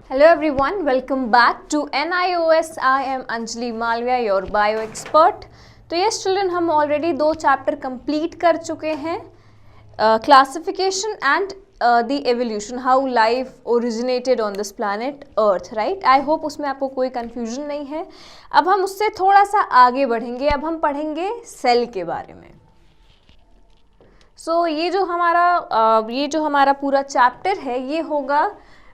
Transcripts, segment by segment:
Hello everyone, welcome back to NIOS. I am Anjali Malviya, your bio expert. तो yes children, हम already 2 chapter complete कर चुके हैं, classification and the evolution, how life originated on this planet earth, right. I hope उसमें आपको कोई confusion नहीं है. अब हम उससे थोड़ा सा आगे बढ़ेंगे. अब हम पढ़ेंगे सेल के बारे में. सो ये जो हमारा पूरा चैप्टर है ये होगा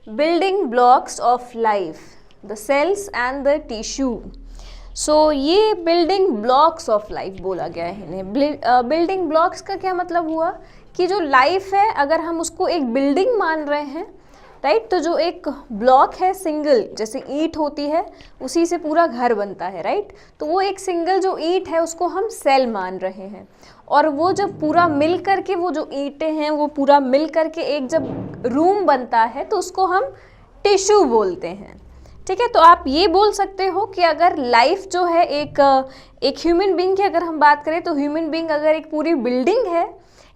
building blocks of life, the cells and the tissue. So ये बिल्डिंग ब्लॉक्स ऑफ लाइफ बोला गया है इन्हें. बिल्डिंग ब्लॉक्स का क्या मतलब हुआ कि जो लाइफ है अगर हम उसको एक बिल्डिंग मान रहे हैं, राइट, तो जो एक ब्लॉक है सिंगल, जैसे ईंट होती है उसी से पूरा घर बनता है, राइट, तो वो एक सिंगल जो ईंट है उसको हम सेल मान रहे हैं. और वो जब पूरा मिल करके, वो जो ईंटें हैं वो पूरा मिल करके एक जब रूम बनता है तो उसको हम टिश्यू बोलते हैं. ठीक है, तो आप ये बोल सकते हो कि अगर लाइफ जो है एक ह्यूमन बीइंग की अगर हम बात करें तो ह्यूमन बीइंग अगर एक पूरी बिल्डिंग है,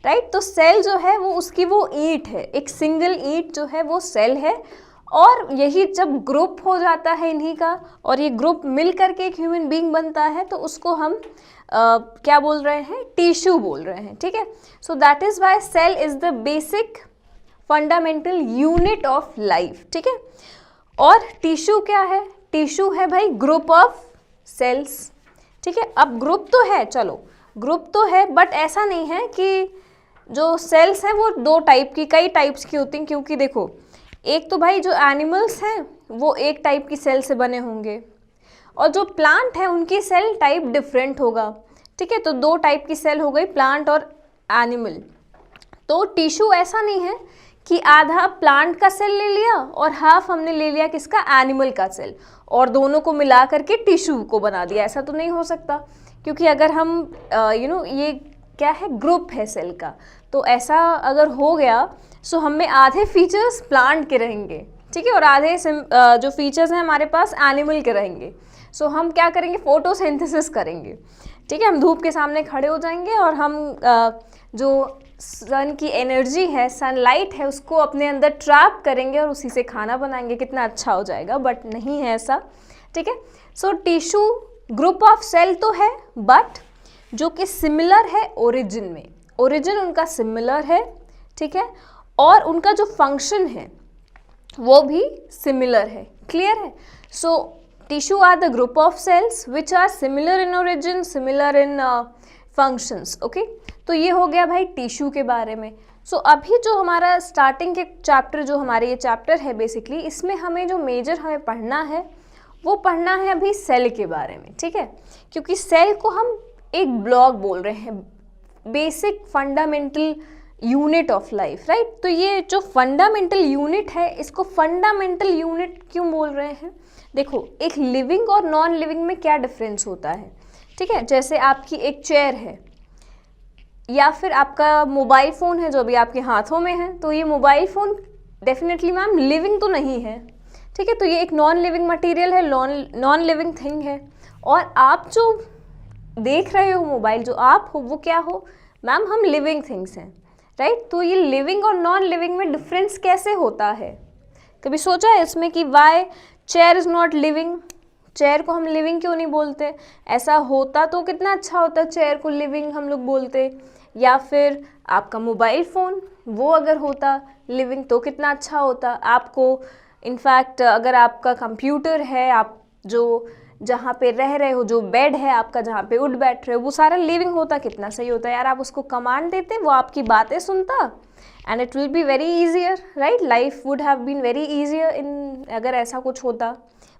राइट, तो सेल जो है वो उसकी वो ईंट है, एक सिंगल ईंट जो है वो सेल है. और यही जब ग्रुप हो जाता है इन्हीं का और ये ग्रुप मिल करके एक ह्यूमन बीइंग बनता है तो उसको हम क्या बोल रहे हैं, टिश्यू बोल रहे हैं. ठीक है, so that is why cell is the basic fundamental unit of life. ठीक है, और टिश्यू क्या है, टिश्यू है भाई ग्रुप ऑफ सेल्स. ठीक है, अब ग्रुप तो है, चलो ग्रुप तो है, बट ऐसा नहीं है कि जो सेल्स हैं वो 2 टाइप की, कई टाइप्स की होती हैं. क्योंकि देखो, एक तो भाई जो एनिमल्स हैं वो एक टाइप की सेल से बने होंगे और जो प्लांट है उनकी सेल टाइप डिफरेंट होगा. ठीक है, तो 2 टाइप की सेल हो गई, प्लांट और एनिमल. तो टिश्यू ऐसा नहीं है कि आधा प्लांट का सेल ले लिया और हाफ हमने ले लिया किसका, एनिमल का सेल, और दोनों को मिला करके टिश्यू को बना दिया. ऐसा तो नहीं हो सकता, क्योंकि अगर हम ये क्या है, ग्रुप है सेल का, तो ऐसा अगर हो गया सो हमें आधे फीचर्स प्लांट के रहेंगे, ठीक है, और आधे जो फीचर्स हैं हमारे पास एनिमल के रहेंगे. सो हम क्या करेंगे, फोटोसिंथेसिस करेंगे. ठीक है, हम धूप के सामने खड़े हो जाएंगे और हम जो सन की एनर्जी है, सनलाइट है, उसको अपने अंदर ट्रैप करेंगे और उसी से खाना बनाएंगे. कितना अच्छा हो जाएगा, बट नहीं है ऐसा. ठीक है, so tissue group of cell तो है, बट जो कि सिमिलर है ओरिजिन में, ओरिजिन उनका सिमिलर है. ठीक है, और उनका जो फंक्शन है वो भी सिमिलर है. क्लियर है. So tissue are the group of cells which are similar in origin, similar in functions. Okay, तो ये हो गया भाई टिश्यू के बारे में. सो अभी जो हमारा स्टार्टिंग के चैप्टर, जो हमारे ये चैप्टर है बेसिकली, इसमें हमें जो मेजर हमें पढ़ना है वो पढ़ना है अभी सेल के बारे में. ठीक है, क्योंकि सेल को हम एक ब्लॉक बोल रहे हैं, basic fundamental unit of life, right. तो ये जो फंडामेंटल यूनिट है, इसको फंडामेंटल यूनिट क्यों बोल रहे हैं, देखो एक लिविंग और नॉन लिविंग में क्या डिफरेंस होता है. ठीक है, जैसे आपकी एक चेयर है या फिर आपका मोबाइल फ़ोन है जो अभी आपके हाथों में है, तो ये mobile phone definitely ma'am living तो नहीं है. ठीक है, तो ये एक नॉन लिविंग मटेरियल है, नॉन लिविंग थिंग है. और आप जो देख रहे हो मोबाइल, जो आप हो वो क्या हो मैम, हम लिविंग थिंग्स हैं, राइट. तो ये लिविंग और नॉन लिविंग में डिफरेंस कैसे होता है, कभी सोचा है इसमें कि why chair is not living, chair को हम लिविंग क्यों नहीं बोलते. ऐसा होता तो कितना अच्छा होता, चेयर को लिविंग हम लोग बोलते. या फिर आपका मोबाइल फ़ोन वो अगर होता लिविंग तो कितना अच्छा होता. आपको इनफैक्ट अगर आपका कंप्यूटर है, आप जो जहाँ पे रह रहे हो, जो बेड है आपका जहाँ पे उठ बैठ रहे हो, वो सारा लिविंग होता, कितना सही होता यार. आप उसको कमांड देते, वो आपकी बातें सुनता, and it will be very easier, right. Life would have been very easier in अगर ऐसा कुछ होता,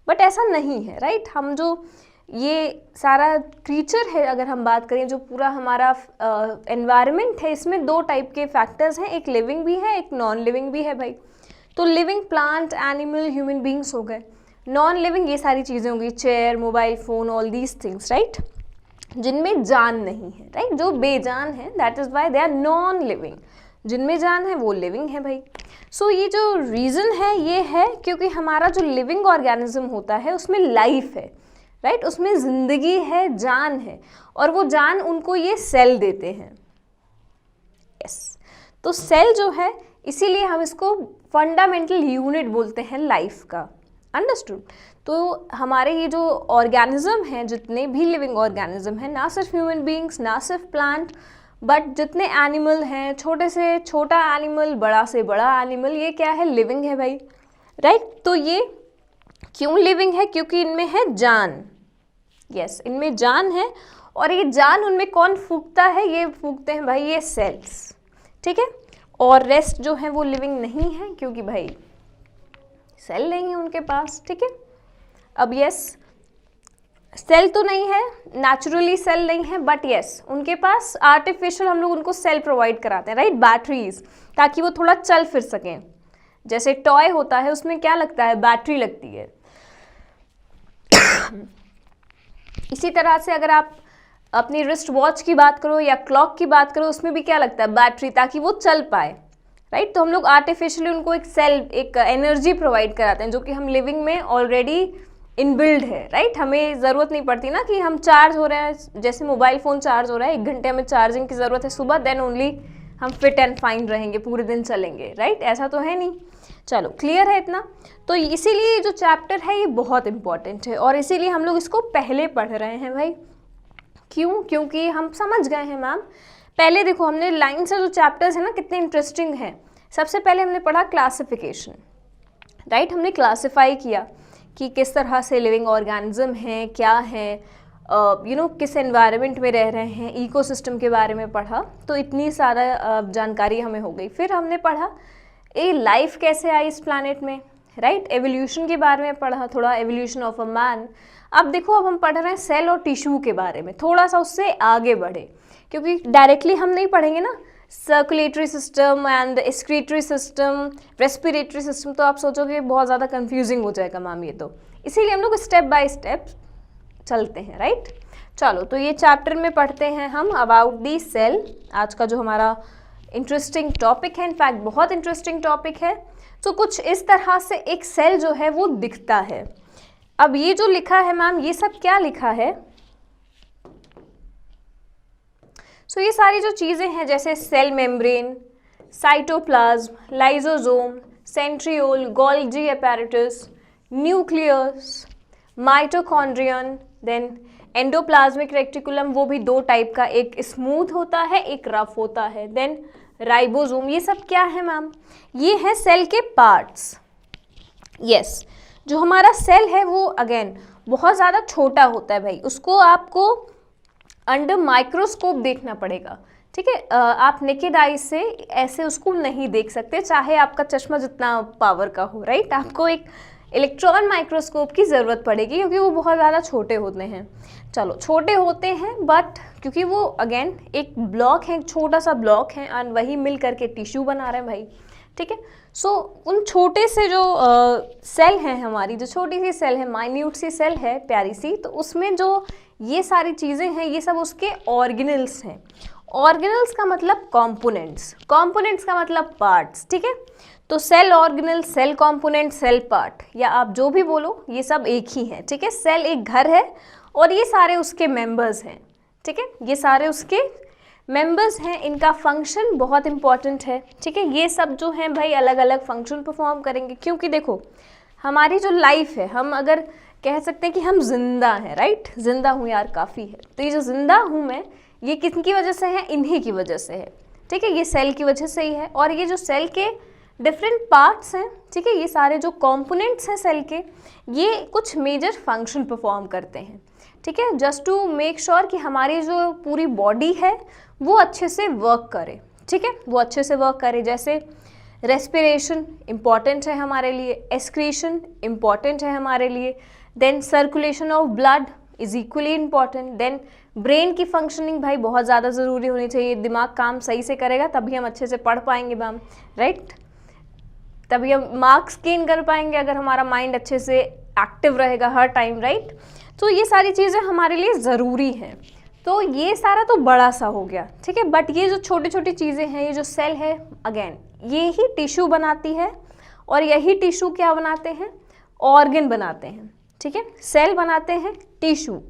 बट ऐसा नहीं है, राइट. हम जो ये सारा क्रीचर है, अगर हम बात करें जो पूरा हमारा एनवायरनमेंट है, इसमें 2 टाइप के फैक्टर्स हैं, एक लिविंग भी है, एक नॉन लिविंग भी है भाई. तो living plant, animal, human beings हो गए. नॉन लिविंग ये सारी चीज़ें होंगी, chair, mobile phone, all these things, right, जिनमें जान नहीं है, राइट, जो बेजान है, that is why they are non living. जिनमें जान है वो लिविंग है भाई. सो ये जो रीज़न है ये है क्योंकि हमारा जो लिविंग ऑर्गेनिज्म होता है उसमें लाइफ है, राइट, उसमें ज़िंदगी है, जान है, और वो जान उनको ये सेल देते हैं. यस, तो सेल जो है इसीलिए हम इसको फंडामेंटल यूनिट बोलते हैं लाइफ का। अंडरस्टूड? तो हमारे ये जो ऑर्गेनिज्म हैं, जितने भी लिविंग ऑर्गेनिज्म हैं, ना सिर्फ ह्यूमन बींग्स, ना सिर्फ प्लांट, बट जितने एनिमल हैं, छोटे से छोटा एनिमल, बड़ा से बड़ा एनिमल, ये क्या है? लिविंग है भाई, राइट? तो ये क्यों लिविंग है? क्योंकि इनमें है जान। यस, इनमें जान है, और ये जान उनमें कौन फूंकता है? ये फूंकते हैं भाई ये सेल्स, ठीक है? और रेस्ट जो है वो लिविंग नहीं है, क्योंकि भाई सेल नहीं है उनके पास, ठीक है? अब यस, सेल तो नहीं है, नेचुरली सेल नहीं है, बट यस उनके पास आर्टिफिशियल हम लोग उनको सेल प्रोवाइड कराते हैं, राइट? बैटरीज, ताकि वो थोड़ा चल फिर सकें। जैसे टॉय होता है, उसमें क्या लगता है? बैटरी लगती है। इसी तरह से अगर आप अपनी रिस्ट वॉच की बात करो या क्लॉक की बात करो, उसमें भी क्या लगता है? बैटरी, ताकि वो चल पाए, राइट? तो हम लोग आर्टिफिशियली उनको एक सेल, एक एनर्जी प्रोवाइड कराते हैं, जो कि हम लिविंग में ऑलरेडी इनबिल्ड है, राइट? हमें ज़रूरत नहीं पड़ती ना कि हम चार्ज हो रहे हैं, जैसे मोबाइल फ़ोन चार्ज हो रहा है, 1 घंटे हमें चार्जिंग की ज़रूरत है सुबह, देन ओनली हम फिट एंड फाइन रहेंगे, पूरे दिन चलेंगे, राइट? ऐसा तो है नहीं। चलो, क्लियर है इतना? तो इसीलिए जो चैप्टर है ये बहुत इंपॉर्टेंट है, और इसीलिए हम लोग इसको पहले पढ़ रहे हैं भाई। क्यों? क्योंकि हम समझ गए हैं मैम। पहले देखो, हमने लाइन से जो चैप्टर्स है ना, कितने इंटरेस्टिंग हैं। सबसे पहले हमने पढ़ा क्लासिफिकेशन, राइट? हमने क्लासिफाई किया कि किस तरह से लिविंग ऑर्गेनिज्म हैं, क्या है, किस एनवायरनमेंट में रह रहे हैं, इकोसिस्टम के बारे में पढ़ा। तो इतनी सारा जानकारी हमें हो गई। फिर हमने पढ़ा ये लाइफ कैसे आई इस प्लैनेट में, राइट? एवोल्यूशन के बारे में पढ़ा, थोड़ा एवोल्यूशन ऑफ अ मैन। अब देखो, अब हम पढ़ रहे हैं सेल और टिश्यू के बारे में, थोड़ा सा उससे आगे बढ़े, क्योंकि डायरेक्टली हम नहीं पढ़ेंगे ना circulatory system and excretory system, respiratory system, तो आप सोचोगे बहुत ज़्यादा कंफ्यूजिंग हो जाएगा मैम ये तो। इसीलिए हम लोग स्टेप बाय स्टेप चलते हैं, राइट? चलो, तो ये चैप्टर में पढ़ते हैं हम अबाउट दी सेल। आज का जो हमारा इंटरेस्टिंग टॉपिक है, इनफैक्ट बहुत इंटरेस्टिंग टॉपिक है। तो कुछ इस तरह से एक सेल जो है वो दिखता है। अब ये जो लिखा है मैम, ये सब क्या लिखा है? सो ये सारी जो चीज़ें हैं, जैसे cell membrane, cytoplasm, lysosome, centriole, Golgi apparatus, nucleus, mitochondrion, then endoplasmic reticulum, वो भी 2 टाइप का, एक स्मूथ होता है, एक रफ होता है, देन राइबोसोम। ये सब क्या है मैम? ये है सेल के पार्ट्स। यस, जो हमारा सेल है वो अगेन बहुत ज़्यादा छोटा होता है भाई, उसको आपको अंडर माइक्रोस्कोप देखना पड़ेगा, ठीक है? आप नेकेड आई से ऐसे उसको नहीं देख सकते, चाहे आपका चश्मा जितना पावर का हो, राइट? आपको एक इलेक्ट्रॉन माइक्रोस्कोप की ज़रूरत पड़ेगी, क्योंकि वो बहुत ज़्यादा छोटे होते हैं। चलो, छोटे होते हैं, बट क्योंकि वो अगेन एक ब्लॉक है, एक छोटा सा ब्लॉक है, और वही मिल करके टिश्यू बना रहे हैं भाई, ठीक है? सो उन छोटे से जो सेल हैं, हमारी जो छोटी सी सेल है, माइन्यूट सी सेल है, प्यारी सी, तो उसमें जो ये सारी चीज़ें हैं, ये सब उसके ऑर्गेनल्स हैं। ऑर्गेनल्स का मतलब कंपोनेंट्स, कंपोनेंट्स का मतलब पार्ट्स, ठीक है? तो cell organelle, cell component, cell part, या आप जो भी बोलो, ये सब एक ही है, ठीक है? सेल एक घर है, और ये सारे उसके मेंबर्स हैं, ठीक है? ये सारे उसके मेंबर्स हैं। इनका फंक्शन बहुत इंपॉर्टेंट है, ठीक है? ये सब जो हैं भाई अलग अलग फंक्शन परफॉर्म करेंगे, क्योंकि देखो, हमारी जो लाइफ है, हम अगर कह सकते हैं कि हम जिंदा हैं, राइट? जिंदा हूँ यार, काफ़ी है। तो ये जो जिंदा हूँ मैं, ये किसकी वजह से है? इन्हीं की वजह से है, ठीक है? ये सेल की वजह से ही है। और ये जो सेल के डिफरेंट पार्ट्स हैं, ठीक है, ये सारे जो कंपोनेंट्स हैं सेल के, ये कुछ मेजर फंक्शन परफॉर्म करते हैं, ठीक है? जस्ट टू मेक श्योर कि हमारी जो पूरी बॉडी है वो अच्छे से वर्क करे, ठीक है? वो अच्छे से वर्क करे। जैसे रेस्पिरेशन इम्पॉर्टेंट है हमारे लिए, एक्सक्रीशन इम्पॉर्टेंट है हमारे लिए, then circulation of blood is equally important, then brain की फंक्शनिंग भाई बहुत ज़्यादा ज़रूरी होनी चाहिए। दिमाग काम सही से करेगा तभी हम अच्छे से पढ़ पाएंगे मैम, राइट? तभी हम मार्क्स गेन कर पाएंगे, अगर हमारा माइंड अच्छे से एक्टिव रहेगा हर टाइम, राइट? तो ये सारी चीज़ें हमारे लिए ज़रूरी हैं। तो ये सारा तो बड़ा सा हो गया, ठीक है? बट ये जो छोटी छोटी चीज़ें हैं, ये जो सेल है, अगेन ये ही टिश्यू बनाती है, और यही टिश्यू क्या बनाते हैं? ऑर्गन बनाते हैं, ठीक है? सेल बनाते हैं टिश्यू।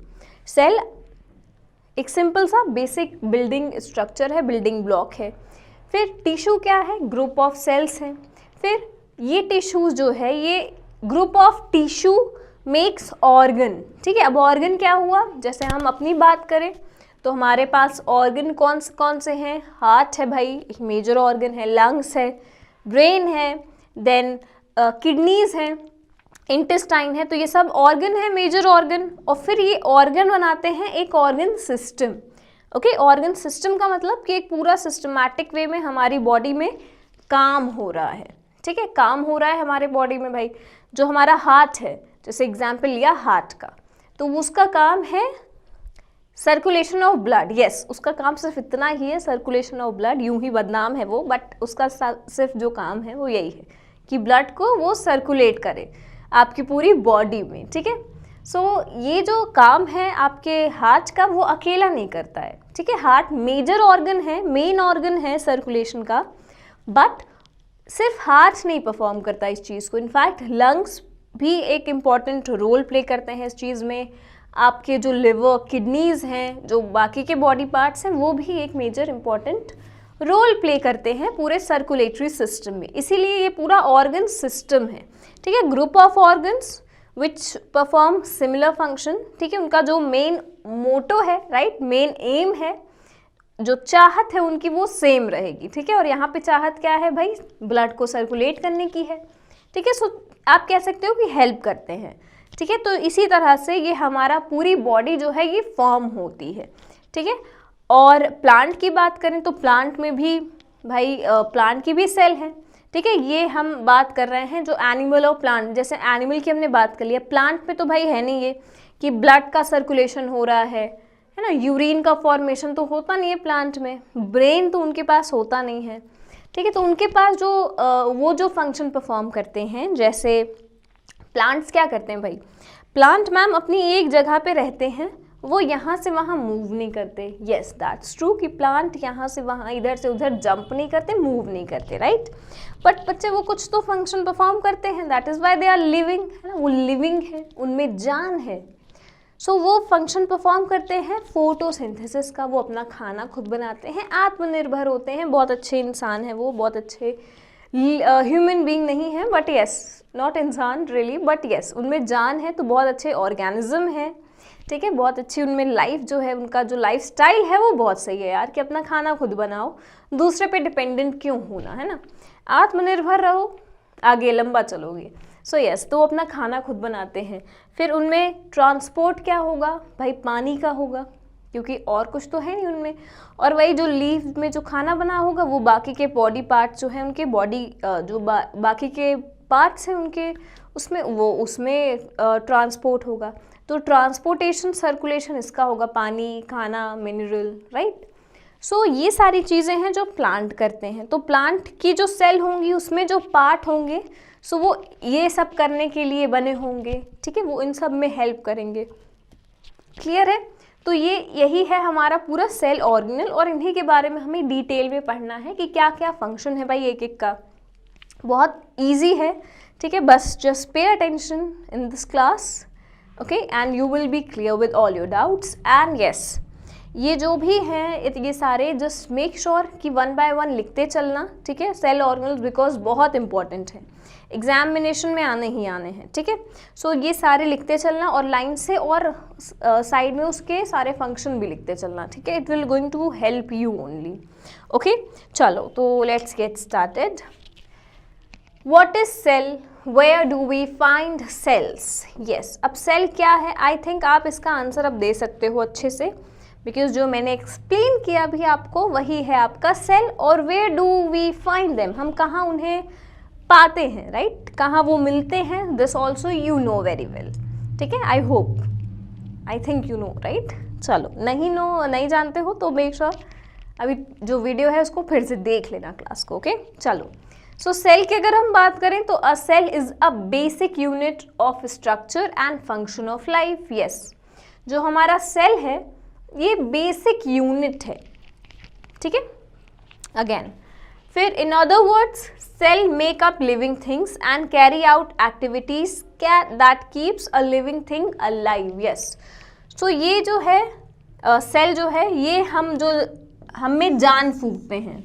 सेल एक सिंपल सा बेसिक बिल्डिंग स्ट्रक्चर है, बिल्डिंग ब्लॉक है। फिर टिश्यू क्या है, ग्रुप ऑफ सेल्स हैं। फिर ये टिश्यूज जो है ये group of tissue makes organ, ठीक है। अब ऑर्गन क्या हुआ, जैसे हम अपनी बात करें तो हमारे पास ऑर्गन कौन से हैं, हार्ट है भाई, एक मेजर ऑर्गन है, लंग्स है, ब्रेन है, देन किडनीज हैं, इंटेस्टाइन है, तो ये सब ऑर्गन है, मेजर ऑर्गन। और फिर ये ऑर्गन बनाते हैं एक organ system. Okay, organ system का मतलब कि एक पूरा सिस्टमैटिक वे में हमारी बॉडी में काम हो रहा है, ठीक है, काम हो रहा है हमारे बॉडी में भाई। जो हमारा हार्ट है, जैसे एग्जाम्पल लिया हार्ट का, तो उसका काम है सर्कुलेशन ऑफ ब्लड। यस, उसका काम सिर्फ इतना ही है, सर्कुलेशन ऑफ ब्लड, यूं ही बदनाम है वो, बट उसका सिर्फ जो काम है वो यही है कि ब्लड को वो सर्कुलेट करे आपकी पूरी बॉडी में, ठीक है। सो ये जो काम है आपके हार्ट का वो अकेला नहीं करता है, ठीक है। हार्ट मेजर ऑर्गन है, मेन ऑर्गन है सर्कुलेशन का, बट सिर्फ हार्ट नहीं परफॉर्म करता इस चीज़ को। इनफैक्ट लंग्स भी एक इम्पॉर्टेंट रोल प्ले करते हैं इस चीज़ में। आपके जो लिवर, किडनीज़ हैं, जो बाकी के बॉडी पार्ट्स हैं, वो भी एक मेजर इम्पॉर्टेंट रोल प्ले करते हैं पूरे सर्कुलेटरी सिस्टम में। इसीलिए ये पूरा ऑर्गन सिस्टम है, ठीक है। Group of organs which perform similar function, ठीक है। उनका जो मेन मोटो है, राइट, मेन एम है, जो चाहत है उनकी वो सेम रहेगी, ठीक है। और यहाँ पे चाहत क्या है भाई, ब्लड को सर्कुलेट करने की है, ठीक है। सो आप कह सकते हो कि हेल्प करते हैं, ठीक है। तो इसी तरह से ये हमारा पूरी बॉडी जो है ये फॉर्म होती है, ठीक है। और प्लांट की बात करें तो प्लांट में भी भाई प्लांट की भी सेल है, ठीक है। ये हम बात कर रहे हैं जो एनिमल और प्लांट, जैसे एनिमल की हमने बात कर लिया, प्लांट पे तो भाई है नहीं ये कि ब्लड का सर्कुलेशन हो रहा है ना, यूरिन का फॉर्मेशन तो होता नहीं है प्लांट में, ब्रेन तो उनके पास होता नहीं है, ठीक है। तो उनके पास जो वो जो फंक्शन परफॉर्म करते हैं, जैसे प्लांट्स क्या करते हैं भाई, प्लांट मैम अपनी एक जगह पे रहते हैं, वो यहाँ से वहाँ मूव नहीं करते। येस, दैट्स ट्रू कि प्लांट यहाँ से वहाँ, इधर से उधर जंप नहीं करते, मूव नहीं करते, राइट। बट बच्चे वो कुछ तो फंक्शन परफॉर्म करते हैं, that is why they are living, है ना, वो लिविंग है, उनमें जान है। सो वो फंक्शन परफॉर्म करते हैं फोटोसिंथेसिस का, वो अपना खाना खुद बनाते हैं, आत्मनिर्भर होते हैं, बहुत अच्छे इंसान हैं वो, बहुत अच्छे ह्यूमन बीइंग नहीं है, बट येस, नॉट इंसान रियली, बट येस उनमें जान है, तो बहुत अच्छे ऑर्गेनिज्म है, ठीक है। बहुत अच्छी उनमें लाइफ जो है, उनका जो लाइफ स्टाइल है वो बहुत सही है यार, कि अपना खाना खुद बनाओ, दूसरे पे डिपेंडेंट क्यों होना, है ना, आत्मनिर्भर रहो, आगे लंबा चलोगे। सो यस, तो अपना खाना खुद बनाते हैं। फिर उनमें ट्रांसपोर्ट क्या होगा भाई, पानी का होगा, क्योंकि और कुछ तो है नहीं उनमें। और वही जो लीव में जो खाना बना होगा वो बाकी के बॉडी पार्ट्स जो हैं उनके बॉडी जो बाकी के पार्ट्स हैं उनके, उसमें वो उसमें ट्रांसपोर्ट होगा। तो ट्रांसपोर्टेशन, सर्कुलेशन इसका होगा, पानी, खाना, मिनरल, राइट। सो ये सारी चीज़ें हैं जो प्लांट करते हैं। तो प्लांट की जो सेल होंगी उसमें जो पार्ट होंगे, सो वो ये सब करने के लिए बने होंगे, ठीक है, वो इन सब में हेल्प करेंगे। क्लियर है। तो ये यही है हमारा पूरा सेल ऑर्गेनल, और इन्हीं के बारे में हमें डिटेल में पढ़ना है कि क्या क्या फंक्शन है भाई एक एक का। बहुत ईजी है, ठीक है, बस just pay attention in this class, okay, and you will be clear with all your doubts. And yes, ये जो भी हैं ये सारे जस्ट मेक श्योर कि 1 बाय 1 लिखते चलना, ठीक है, सेल ऑर्गेनल्स, बिकॉज बहुत इंपॉर्टेंट है, एग्जामिनेशन में आने ही आने हैं, ठीक है। सो ये सारे लिखते चलना, और लाइन से और साइड में उसके सारे फंक्शन भी लिखते चलना, ठीक है, it will going to help you only, okay. चलो तो let's get started. What is cell, where do we find cells. Yes, अब सेल क्या है, आई थिंक आप इसका आंसर अब दे सकते हो अच्छे से, बिकॉज जो मैंने एक्सप्लेन किया भी आपको वही है आपका सेल। और where do we find them, हम कहाँ उन्हें पाते हैं, राइट, कहाँ वो मिलते हैं, this also you know very well, ठीक है, I hope, I think you know, right. चलो नहीं जानते हो तो मेक श्योर अभी जो वीडियो है उसको फिर से देख लेना क्लास को, ओके। चलो, सो सेल की अगर हम बात करें तो a cell is a basic unit of structure and function of life. Yes, जो हमारा सेल है ये बेसिक यूनिट है, ठीक है। अगेन, फिर in other words, cell make up living things and carry out activities that keeps a living thing alive. Yes, so ये जो है सेल जो है ये हम में जान फूंकते हैं,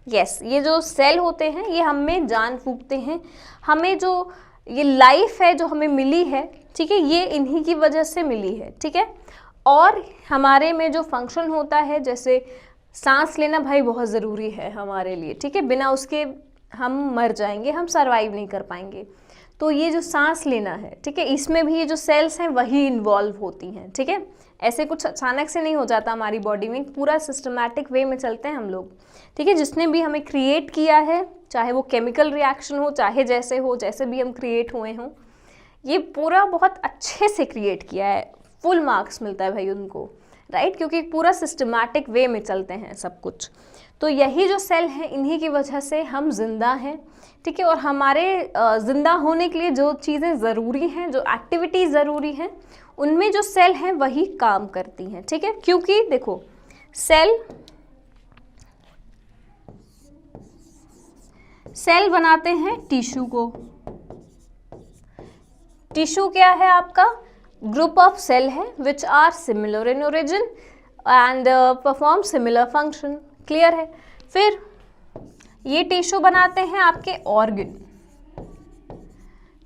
यस, ये जो सेल होते हैं ये हम में जान फूंकते हैं, हमें जो ये लाइफ है जो हमें मिली है, ठीक है, ये इन्हीं की वजह से मिली है, ठीक है। और हमारे में जो फंक्शन होता है, जैसे सांस लेना भाई बहुत ज़रूरी है हमारे लिए, ठीक है, बिना उसके हम मर जाएंगे, हम सरवाइव नहीं कर पाएंगे। तो ये जो सांस लेना है, ठीक है, इसमें भी ये जो सेल्स हैं वही इन्वॉल्व होती हैं, ठीक है। ऐसे कुछ अचानक से नहीं हो जाता हमारी बॉडी में, पूरा सिस्टमैटिक वे में चलते हैं हम लोग, ठीक है। जिसने भी हमें क्रिएट किया है, चाहे वो केमिकल रिएक्शन हो, चाहे जैसे हो, जैसे भी हम क्रिएट हुए हों, ये पूरा बहुत अच्छे से क्रिएट किया है, फुल मार्क्स मिलता है भाई उनको, राइट, क्योंकि पूरा सिस्टमैटिक वे में चलते हैं सब कुछ। तो यही जो सेल हैं, इन्हीं की वजह से हम जिंदा हैं, ठीक है। और हमारे ज़िंदा होने के लिए जो चीज़ें ज़रूरी हैं, जो एक्टिविटीज़ ज़रूरी हैं, उनमें जो सेल हैं वही काम करती हैं, ठीक है। क्योंकि देखो सेल बनाते हैं टिश्यू को। टिश्यू क्या है आपका? ग्रुप ऑफ सेल है which are similar in origin and perform similar function, clear है। फिर ये टिश्यू बनाते हैं आपके ऑर्गन।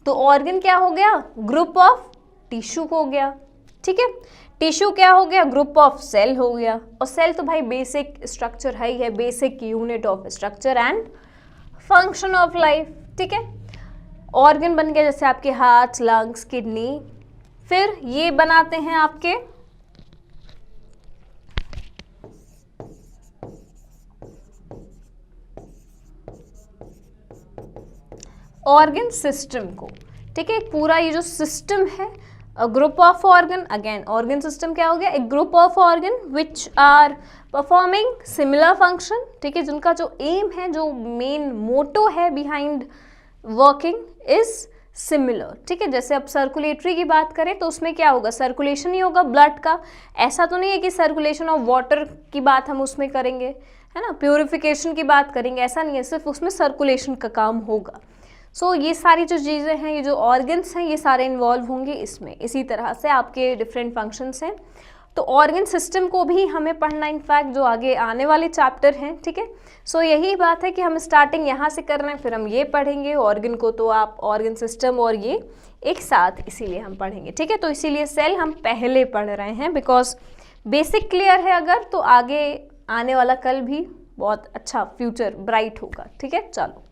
तो ऑर्गन क्या हो गया? ग्रुप ऑफ टिश्यू हो गया, ठीक है। टिश्यू क्या हो गया? ग्रुप ऑफ सेल हो गया। और सेल तो भाई बेसिक स्ट्रक्चर है ही है, basic unit of structure and function of life, ठीक है। ऑर्गन बन गया जैसे आपके हार्ट, लंग्स, किडनी। फिर ये बनाते हैं आपके ऑर्गन सिस्टम को, ठीक है। पूरा ये जो सिस्टम है, group of organ, again organ system क्या हो गया? एक group of organ which are performing similar function, ठीक है, जिनका जो एम है, जो मेन मोटो है बिहाइंड वर्किंग इज सिमिलर, ठीक है। जैसे अब सर्कुलेटरी की बात करें तो उसमें क्या होगा? सर्कुलेशन ही होगा ब्लड का। ऐसा तो नहीं है कि सर्कुलेशन ऑफ वाटर की बात हम उसमें करेंगे, है ना, प्योरिफिकेशन की बात करेंगे, ऐसा नहीं है, सिर्फ उसमें सर्कुलेशन का काम होगा। सो ये सारी जो चीज़ें हैं, ये जो ऑर्गन्स हैं, ये सारे इन्वॉल्व होंगे इसमें। इसी तरह से आपके डिफरेंट फंक्शंस हैं। तो ऑर्गन सिस्टम को भी हमें पढ़ना, इनफैक्ट जो आगे आने वाले चैप्टर हैं, ठीक है। सो यही बात है कि हम स्टार्टिंग यहाँ से कर रहे हैं, फिर हम ये पढ़ेंगे ऑर्गन को, तो आप ऑर्गन सिस्टम और ये एक साथ इसीलिए हम पढ़ेंगे, ठीक है। तो इसीलिए सेल हम पहले पढ़ रहे हैं, बिकॉज बेसिक क्लियर है अगर, तो आगे आने वाला कल भी बहुत अच्छा फ्यूचर ब्राइट होगा, ठीक है। चलो,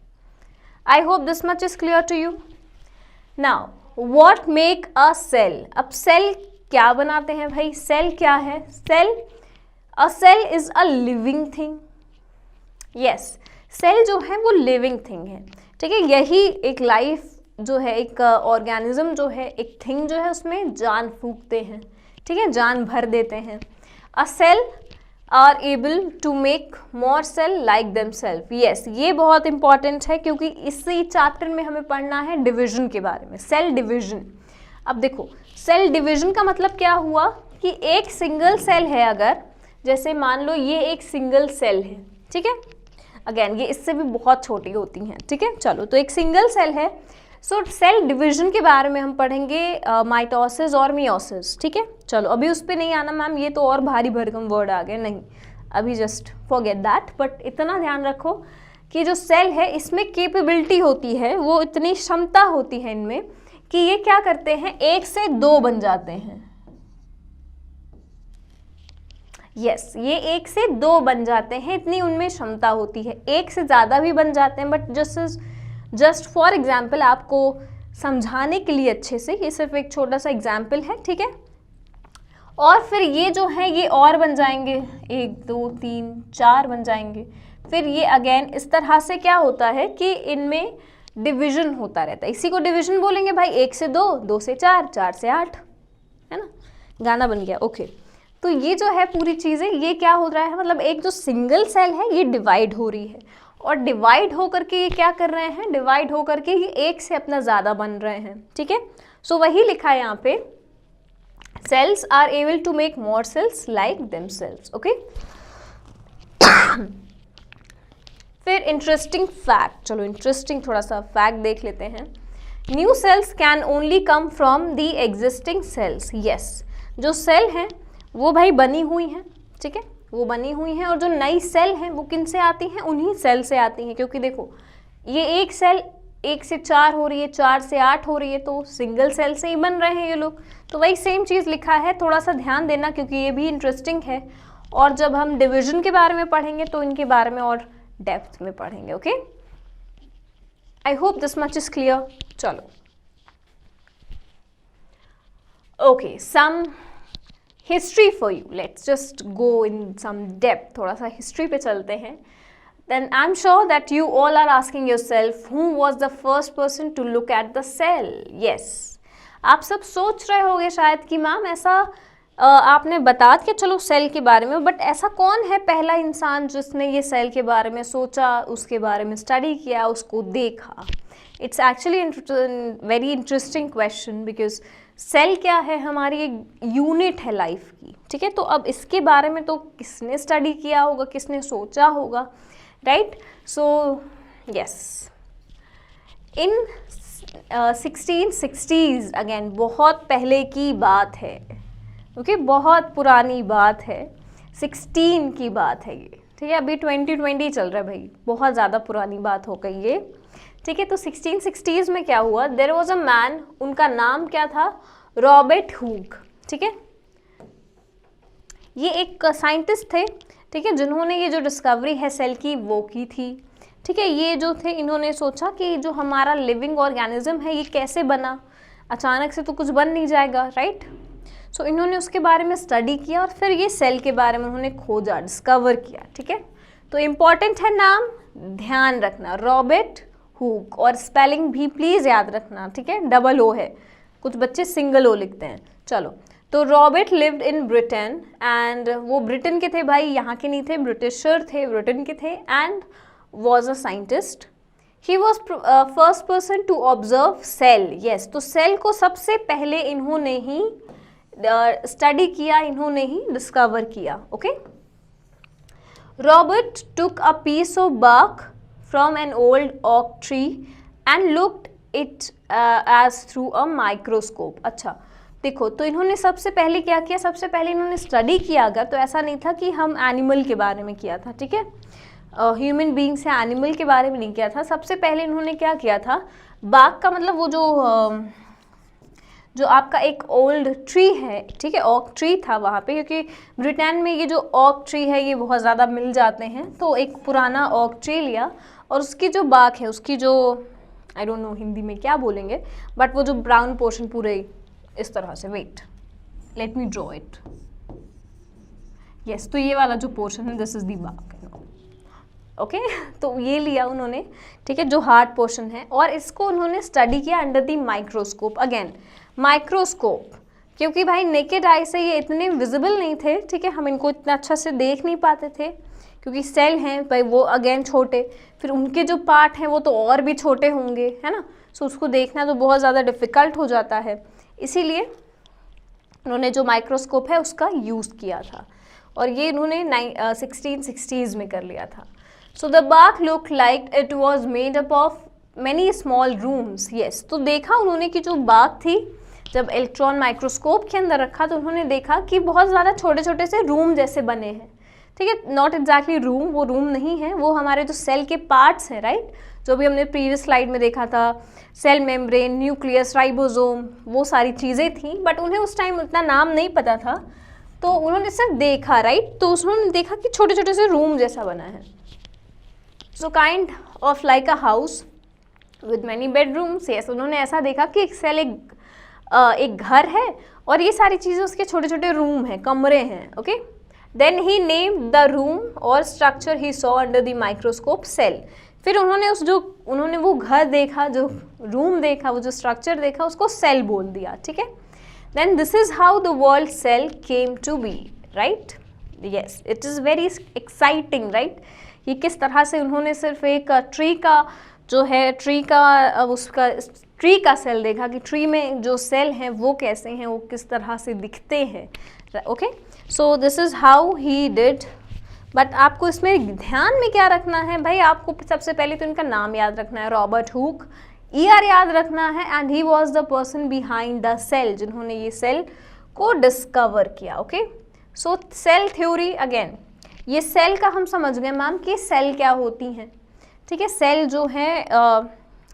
I hope this much is clear to you. Now, what make a cell? अब सेल क्या बनाते हैं भाई? सेल क्या है? a cell is a living thing. Yes, cell जो है वो लिविंग थिंग है, ठीक है। यही एक लाइफ जो है, एक ऑर्गेनिज्म जो है, एक थिंग जो है, उसमें जान फूंकते हैं, ठीक है, जान भर देते हैं। a cell are able to make more cell like themselves. Yes, ये बहुत इंपॉर्टेंट है क्योंकि इसी चैप्टर में हमें पढ़ना है डिवीजन के बारे में, सेल डिवीजन। अब देखो, सेल डिवीजन का मतलब क्या हुआ कि एक सिंगल सेल है, अगर जैसे मान लो ये एक सिंगल सेल है, ठीक है, अगेन ये इससे भी बहुत छोटी होती हैं, ठीक है। चलो, तो एक सिंगल सेल है। सो सेल डिवीजन के बारे में हम पढ़ेंगे माइटोसिस और मियोसिस, ठीक है। चलो, अभी उस पर नहीं आना मैम, ये तो और भारी भरकम वर्ड आ गए, नहीं, अभी जस्ट फॉरगेट दैट। बट इतना ध्यान रखो कि जो सेल है इसमें कैपेबिलिटी होती है, वो इतनी क्षमता होती है इनमें कि ये क्या करते हैं, एक से दो बन जाते हैं। यस, ये एक से दो बन जाते हैं, इतनी उनमें क्षमता होती है। एक से ज़्यादा भी बन जाते हैं, बट जस्ट फॉर एग्जाम्पल, आपको समझाने के लिए अच्छे से, ये सिर्फ एक छोटा सा एग्जाम्पल है, ठीक है। और फिर ये जो है ये और बन जाएंगे, 1 2 3 4 बन जाएंगे। फिर ये अगेन इस तरह से क्या होता है कि इनमें डिवीजन होता रहता है, इसी को डिवीजन बोलेंगे भाई। 1 से 2, 2 से 4, 4 से 8, है ना, गाना बन गया, ओके। तो ये जो है पूरी चीज़ें, ये क्या हो रहा है, मतलब एक जो सिंगल सेल है ये डिवाइड हो रही है, और डिवाइड होकर के ये क्या कर रहे हैं, डिवाइड होकर के ये एक से अपना ज़्यादा बन रहे हैं, ठीक है। सो वही लिखा है यहाँ पे, cells are able to make more cells like themselves, okay. फिर इंटरेस्टिंग फैक्ट, चलो इंटरेस्टिंग थोड़ा सा फैक्ट देख लेते हैं। New cells can only come from the existing cells. Yes, जो सेल हैं वो भाई बनी हुई हैं, ठीक है, वो बनी हुई हैं, और जो नई सेल हैं वो किन से आती हैं, उन्हीं सेल से आती हैं। क्योंकि देखो ये एक सेल 1 से 4 हो रही है, 4 से 8 हो रही है, तो सिंगल सेल से ही बन रहे हैं ये लोग। तो वही सेम चीज़ लिखा है, थोड़ा सा ध्यान देना क्योंकि ये भी इंटरेस्टिंग है, और जब हम डिवीजन के बारे में पढ़ेंगे तो इनके बारे में और डेप्थ में पढ़ेंगे। Okay, I hope this much is clear. चलो okay, some history for you, let's just go in some depth, थोड़ा सा हिस्ट्री पे चलते हैं। Then I'm sure that you all are asking yourself, who was the first person to look at the cell? Yes, आप सब सोच रहे होंगे शायद कि मैम ऐसा आपने बता दिया चलो सेल के बारे में, बट ऐसा कौन है पहला इंसान जिसने ये सेल के बारे में सोचा, उसके बारे में स्टडी किया, उसको देखा? It's actually very interesting question, because cell क्या है, हमारी एक यूनिट है लाइफ की, ठीक है। तो अब इसके बारे में तो किसने स्टडी किया होगा, किसने सोचा होगा, राइट? सो यस, इन 1660s, अगेन बहुत पहले की बात है, ओके, बहुत पुरानी बात है, 16 की बात है ये, ठीक है। अभी 2020 चल रहा है भाई, बहुत ज़्यादा पुरानी बात हो गई ये, ठीक है। तो 1660s में क्या हुआ, देयर वॉज अ मैन, उनका नाम क्या था, रॉबर्ट हुक, ठीक है। ये एक साइंटिस्ट थे, ठीक है, जिन्होंने ये जो डिस्कवरी है सेल की वो की थी, ठीक है। ये जो थे, इन्होंने सोचा कि जो हमारा लिविंग ऑर्गेनिज्म है ये कैसे बना, अचानक से तो कुछ बन नहीं जाएगा, राइट? सो इन्होंने उसके बारे में स्टडी किया और फिर ये सेल के बारे में उन्होंने खोजा, डिस्कवर किया, ठीक है। तो इम्पॉर्टेंट है नाम, ध्यान रखना, रॉबर्ट हुक, और स्पेलिंग भी प्लीज़ याद रखना, ठीक है, डबल ओ है, कुछ बच्चे सिंगल ओ लिखते हैं। चलो, तो Robert lived in Britain, and वो ब्रिटेन के थे भाई, यहाँ के नहीं थे, ब्रिटिशर थे, ब्रिटेन के थे, and was a scientist. He was first person to observe cell, yes, तो सेल को सबसे पहले इन्होंने ही स्टडी किया, इन्होंने ही डिस्कवर किया, okay. Robert took a piece of bark from an old oak tree and looked it as through a microscope. अच्छा देखो, तो इन्होंने सबसे पहले क्या किया, सबसे पहले इन्होंने स्टडी किया, अगर तो ऐसा नहीं था कि हम एनिमल के बारे में किया था, ठीक है, ह्यूमन बीइंग से एनिमल के बारे में नहीं किया था। सबसे पहले इन्होंने क्या किया था, बाग का मतलब वो जो आपका एक ओल्ड ट्री है, ठीक है, ओक ट्री था वहाँ पे, क्योंकि ब्रिटेन में ये जो ओक ट्री है ये बहुत ज़्यादा मिल जाते हैं, तो एक पुराना ओक ट्री लिया और उसकी जो बाग है, उसकी जो आई डोंट नो हिंदी में क्या बोलेंगे, बट वो जो ब्राउन पोर्शन पूरे इस तरह से, wait let me draw it, yes, तो ये वाला जो पोर्शन है this is the bark, okay. तो ये लिया उन्होंने, ठीक है, जो हार्ड पोर्शन है, और इसको उन्होंने स्टडी किया under the microscope. Again microscope, क्योंकि भाई नेकेड आई से ये इतने विजिबल नहीं थे, ठीक है, हम इनको इतना अच्छा से देख नहीं पाते थे, क्योंकि सेल हैं भाई वो अगेन छोटे, फिर उनके जो पार्ट हैं वो तो और भी छोटे होंगे, है ना, सो उसको देखना तो बहुत ज़्यादा डिफ़िकल्ट हो जाता है, इसीलिए उन्होंने जो माइक्रोस्कोप है उसका यूज़ किया था, और ये इन्होंने 1660s में कर लिया था। So the Bagh look like it was made up of many small rooms, yes, तो देखा उन्होंने कि जो बाग थी, जब इलेक्ट्रॉन माइक्रोस्कोप के अंदर रखा तो उन्होंने देखा कि बहुत ज़्यादा छोटे छोटे से रूम जैसे बने हैं, ठीक है, नॉट एग्जैक्टली रूम, वो रूम नहीं है, वो हमारे जो सेल के पार्ट्स हैं, राइट, जो भी हमने प्रीवियस स्लाइड में देखा था, सेल मेम्ब्रेन, न्यूक्लियस, राइबोसोम, वो सारी चीज़ें थी, बट उन्हें उस टाइम उतना नाम नहीं पता था, तो उन्होंने सिर्फ देखा, राइट, तो उन्होंने देखा कि छोटे छोटे से रूम जैसा बना है। So kind of like a house with many bedrooms, yes, उन्होंने ऐसा देखा कि एक सेल एक घर है और ये सारी चीज़ें उसके छोटे छोटे रूम हैं, कमरे हैं, okay. Then he named the room और structure he saw under the microscope cell. फिर उन्होंने वो घर देखा, जो रूम देखा, वो जो स्ट्रक्चर देखा, उसको सेल बोल दिया, ठीक है। Then this is how the world cell came to be, right, yes, it is very exciting, right. ये किस तरह से उन्होंने सिर्फ एक ट्री का जो है, ट्री का सेल देखा कि ट्री में जो सेल हैं वो कैसे हैं, वो किस तरह से दिखते हैं, okay. So this is how he did, but आपको इसमें ध्यान में क्या रखना है भाई, आपको सबसे पहले तो इनका नाम याद रखना है, रॉबर्ट हुक, ईयर याद रखना है, and he was the person behind the cell, जिन्होंने ये सेल को डिस्कवर किया, okay. So cell theory, again ये सेल का हम समझ गए मैम कि सेल क्या होती हैं, ठीक है। सेल जो है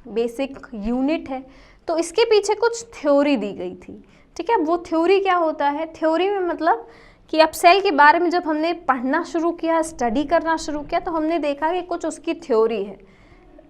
बेसिक यूनिट है, तो इसके पीछे कुछ थ्योरी दी गई थी, ठीक है। वो थ्योरी क्या होता है, थ्योरी में मतलब कि अब सेल के बारे में जब हमने पढ़ना शुरू किया, स्टडी करना शुरू किया, तो हमने देखा कि कुछ उसकी थ्योरी है,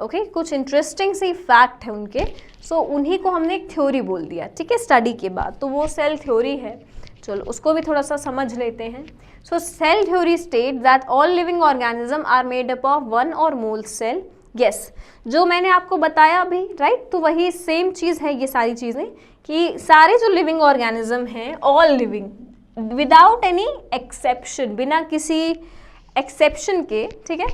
ओके, कुछ इंटरेस्टिंग सी फैक्ट है उनके, सो उन्हीं को हमने एक थ्योरी बोल दिया, ठीक है, स्टडी के बाद, तो वो सेल थ्योरी है। चलो उसको भी थोड़ा सा समझ लेते हैं। So cell theory state that all living organism are made up of one or more cell. Yes, जो मैंने आपको बताया अभी, राइट, तो वही सेम चीज़ है ये सारी चीज़ें, कि सारे जो लिविंग ऑर्गेनिज्म हैं, all living without any exception, बिना किसी एक्सेप्शन के, ठीक है,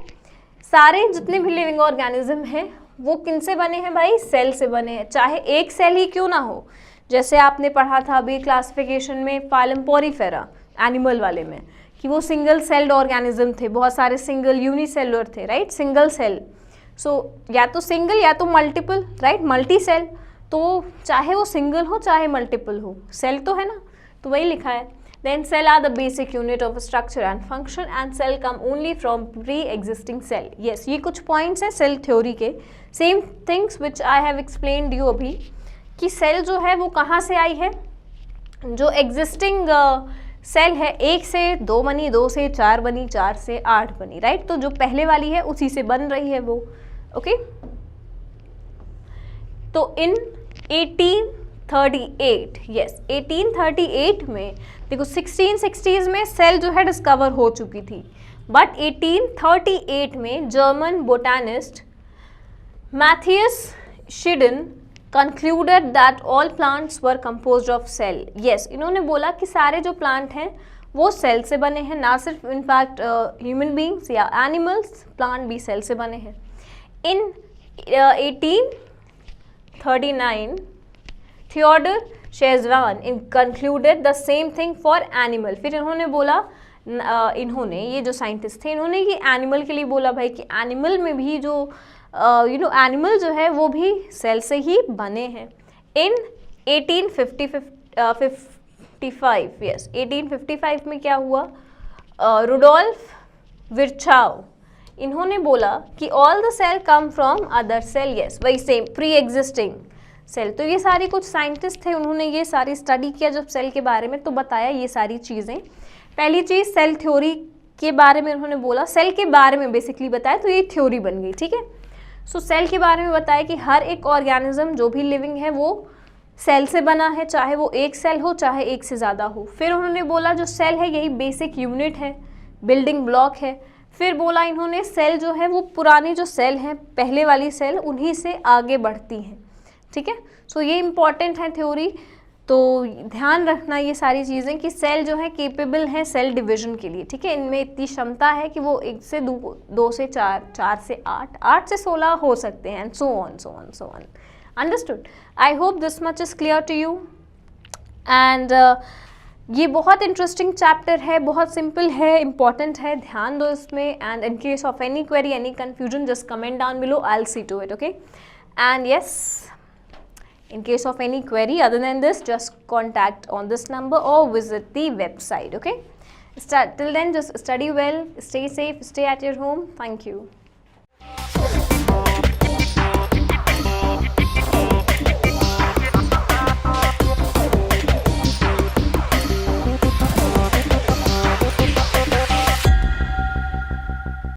सारे जितने भी लिविंग ऑर्गेनिज्म हैं वो किन से बने हैं भाई, सेल से बने हैं, चाहे एक सेल ही क्यों ना हो। जैसे आपने पढ़ा था अभी क्लासिफिकेशन में फाइलम पोरीफेरा एनिमल वाले में, कि वो सिंगल सेल्ड ऑर्गेनिज्म थे, बहुत सारे सिंगल यूनिसेलुलर थे, राइट, सिंगल सेल। सो या तो सिंगल या तो मल्टीपल, राइट, मल्टी सेल, तो चाहे वो सिंगल हो चाहे मल्टीपल हो, सेल तो है ना, तो वही लिखा है। Then cell are the basic unit of structure and function and cell come only from pre-existing cell. Yes, ये कुछ points हैं cell theory के, same things which I have explained you अभी, कि cell जो है वो कहाँ से आई है, जो existing सेल है, एक से दो बनी, दो से चार बनी, चार से आठ बनी, राइट, तो जो पहले वाली है उसी से बन रही है वो, ओके। तो इन 1838, यस 1838 में देखो 1660s में सेल जो है डिस्कवर हो चुकी थी, बट 1838 में German botanist Matthias Schleiden concluded that all plants were composed of cell. Yes, इन्होंने बोला कि सारे जो प्लांट हैं वो सेल से बने हैं, ना सिर्फ इनफैक्ट ह्यूमन बींग्स या एनिमल्स, प्लांट भी सेल से बने हैं। In 1839 Theodor Schwann in concluded the same thing for animal. फिर इन्होंने बोला, इन्होंने, ये जो साइंटिस्ट थे, इन्होंने ये एनिमल के लिए बोला भाई कि एनिमल में भी जो एनिमल जो है वो भी सेल से ही बने हैं। इन 1855, यस 1855 में क्या हुआ, रुडोल्फ विर्चाउ, इन्होंने बोला कि all the cell come from other cell. Yes, वही सेम प्री एग्जिस्टिंग सेल। तो ये सारे कुछ साइंटिस्ट थे, उन्होंने ये सारी स्टडी किया जब सेल के बारे में, तो बताया ये सारी चीज़ें। पहली चीज़ सेल थ्योरी के बारे में उन्होंने बोला, सेल के बारे में बेसिकली बताया, तो ये थ्योरी बन गई, ठीक है। सो सेल के बारे में बताया कि हर एक ऑर्गेनिज्म जो भी लिविंग है वो सेल से बना है, चाहे वो एक सेल हो चाहे एक से ज़्यादा हो। फिर उन्होंने बोला जो सेल है यही बेसिक यूनिट है, बिल्डिंग ब्लॉक है। फिर बोला इन्होंने सेल जो है वो पुरानी जो सेल हैं, पहले वाली सेल, उन्हीं से आगे बढ़ती हैं, ठीक है। सो ये इम्पॉर्टेंट है थ्योरी, तो ध्यान रखना ये सारी चीज़ें कि सेल जो है केपेबल है सेल डिवीजन के लिए, ठीक है। इनमें इतनी क्षमता है कि वो एक से दो से चार, चार से आठ, आठ से 16 हो सकते हैं, so on. Understood? I hope this much is clear to you. And ये बहुत इंटरेस्टिंग चैप्टर है, बहुत सिंपल है, इंपॉर्टेंट है, ध्यान दो इसमें। And in case of any query, any confusion, just comment down below, I will see to it, okay. And yes, in case of any query other than this, just contact on this number or visit the website, okay. Till then, just study well, stay safe, stay at your home. Thank you.